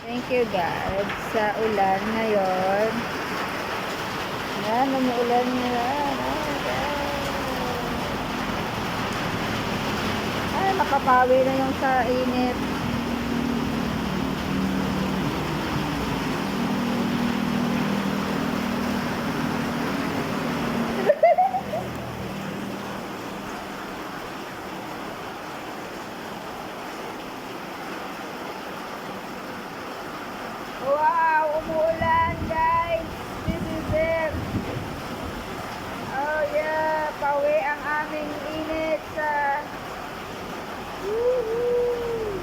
Thank you God sa ulan ngayon. Yan, umuulan ngayon. Ay, makapawi na yung sa init. Wow, umuulan guys. This is it. Oh yeah, pawi ang aming init sa Woohoo!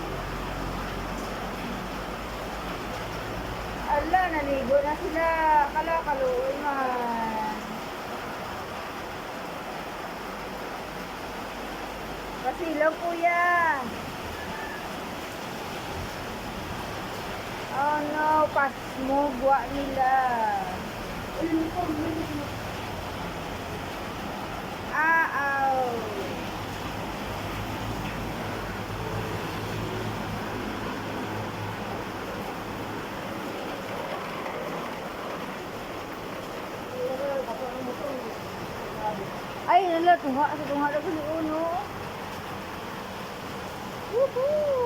Ala, naligo na sila. Kaluoy man. Pasilaw kuya. Oh no, pasmugwa nila. Aaw. Ay, nala, tunga na ko ni Uno. Woohoo!